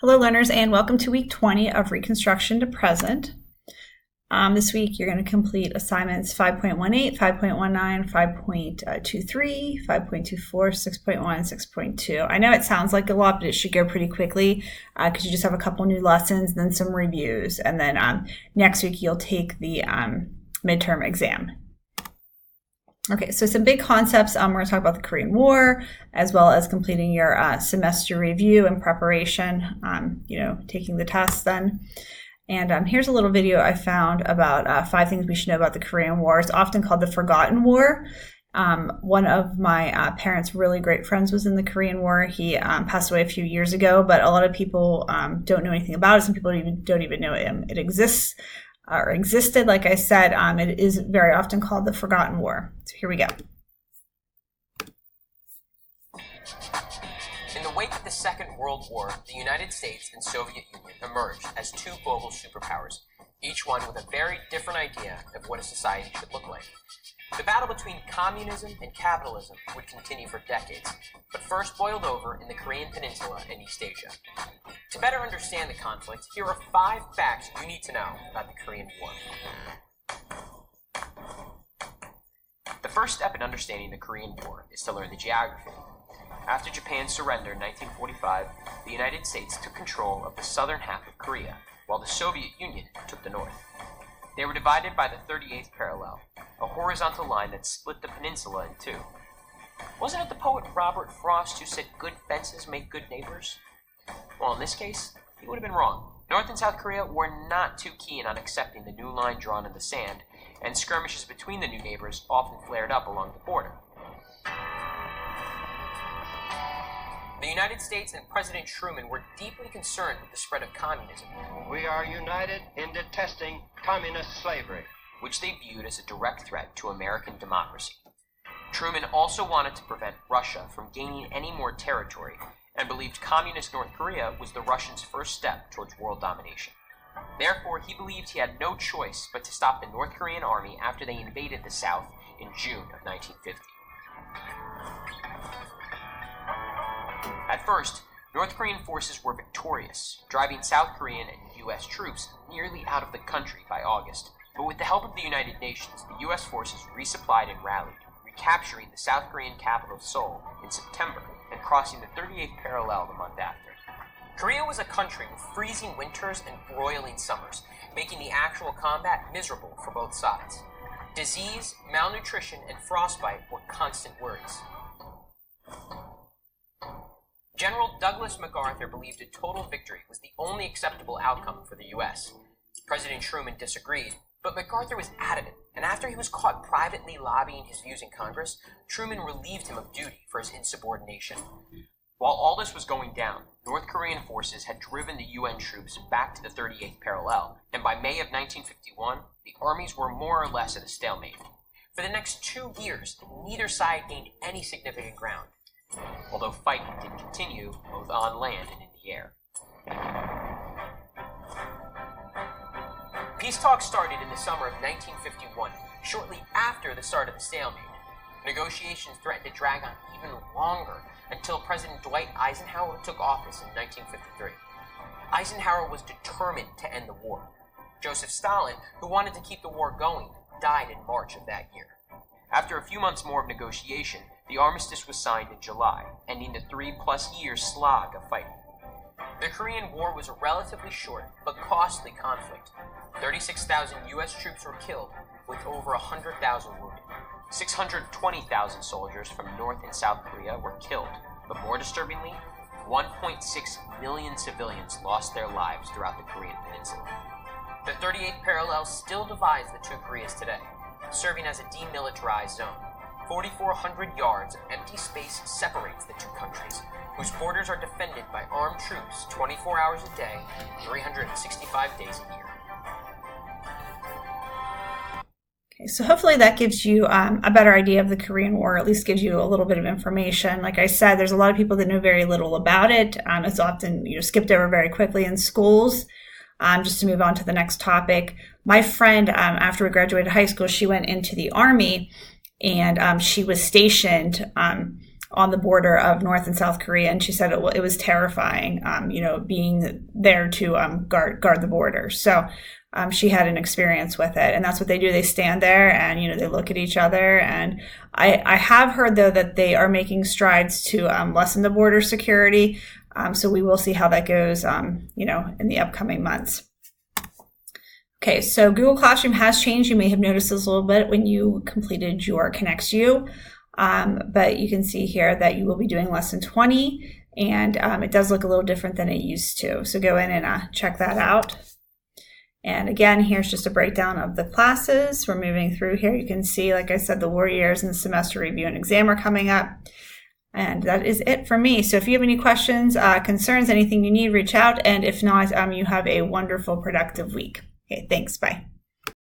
Hello learners and welcome to week 20 of Reconstruction to Present. This week you're going to complete assignments 5.18, 5.19, 5.23, 5.24, 6.1, and 6.2. I know it sounds like a lot, but it should go pretty quickly because you just have a couple new lessons, then some reviews, and then next week you'll take the midterm exam. Okay, so some big concepts. We're going to talk about the Korean War, as well as completing your semester review and preparation, taking the tests then. And here's a little video I found about 5 things we should know about the Korean War. It's often called the Forgotten War. One of my parents' really great friends was in the Korean War. He passed away a few years ago, but a lot of people don't know anything about it. Some people don't even know it exists. Or existed, like I said, it is very often called the Forgotten War. So here we go. In the wake of the Second World War, the United States and Soviet Union emerged as two global superpowers, each one with a very different idea of what a society should look like. The battle between communism and capitalism would continue for decades, but first boiled over in the Korean Peninsula and East Asia. To better understand the conflict, here are 5 facts you need to know about the Korean War. The first step in understanding the Korean War is to learn the geography. After Japan's surrender in 1945, the United States took control of the southern half of Korea, while the Soviet Union took the north. They were divided by the 38th parallel, a horizontal line that split the peninsula in two. Wasn't it the poet Robert Frost who said good fences make good neighbors? Well, in this case, he would have been wrong. North and South Korea were not too keen on accepting the new line drawn in the sand, and skirmishes between the new neighbors often flared up along the border. The United States and President Truman were deeply concerned with the spread of communism. We are united in detesting communist slavery, which they viewed as a direct threat to American democracy. Truman also wanted to prevent Russia from gaining any more territory and believed communist North Korea was the Russians' first step towards world domination. Therefore, he believed he had no choice but to stop the North Korean army after they invaded the South in June of 1950. At first, North Korean forces were victorious, driving South Korean and U.S. troops nearly out of the country by August. But with the help of the United Nations, the U.S. forces resupplied and rallied, recapturing the South Korean capital of Seoul in September and crossing the 38th parallel the month after. Korea was a country with freezing winters and broiling summers, making the actual combat miserable for both sides. Disease, malnutrition, and frostbite were constant worries. General Douglas MacArthur believed a total victory was the only acceptable outcome for the U.S. President Truman disagreed, but MacArthur was adamant, and after he was caught privately lobbying his views in Congress, Truman relieved him of duty for his insubordination. While all this was going down, North Korean forces had driven the UN troops back to the 38th parallel, and by May of 1951, the armies were more or less at a stalemate. For the next 2 years, neither side gained any significant ground, although fighting did continue both on land and in the air. Peace talks started in the summer of 1951, shortly after the start of the stalemate. Negotiations threatened to drag on even longer until President Dwight Eisenhower took office in 1953. Eisenhower was determined to end the war. Joseph Stalin, who wanted to keep the war going, died in March of that year. After a few months more of negotiation, the armistice was signed in July, ending the 3-plus-year slog of fighting. The Korean War was a relatively short but costly conflict. 36,000 U.S. troops were killed, with over 100,000 wounded. 620,000 soldiers from North and South Korea were killed, but more disturbingly, 1.6 million civilians lost their lives throughout the Korean Peninsula. The 38th parallel still divides the two Koreas today, serving as a demilitarized zone. 4,400 yards of empty space separates the two countries, whose borders are defended by armed troops 24 hours a day, 365 days a year. Okay, so hopefully that gives you a better idea of the Korean War, or at least gives you a little bit of information. Like I said, there's a lot of people that know very little about it. It's often skipped over very quickly in schools. Just to move on to the next topic, my friend, after we graduated high school, she went into the Army, and she was stationed on the border of North and South Korea, and she said it was terrifying, being there to guard the border. So she had an experience with it, and that's what they do. They stand there and they look at each other. And I have heard though that they are making strides to lessen the border security. So we will see how that goes, in the upcoming months. Okay, so Google Classroom has changed. You may have noticed this a little bit when you completed your ConnectU, but you can see here that you will be doing lesson 20, and it does look a little different than it used to. So go in and check that out. And again, here's just a breakdown of the classes. We're moving through here. You can see, like I said, the war years and the semester review and exam are coming up. And that is it for me. So if you have any questions, concerns, anything you need, reach out. And if not, you have a wonderful, productive week. Okay, thanks. Bye.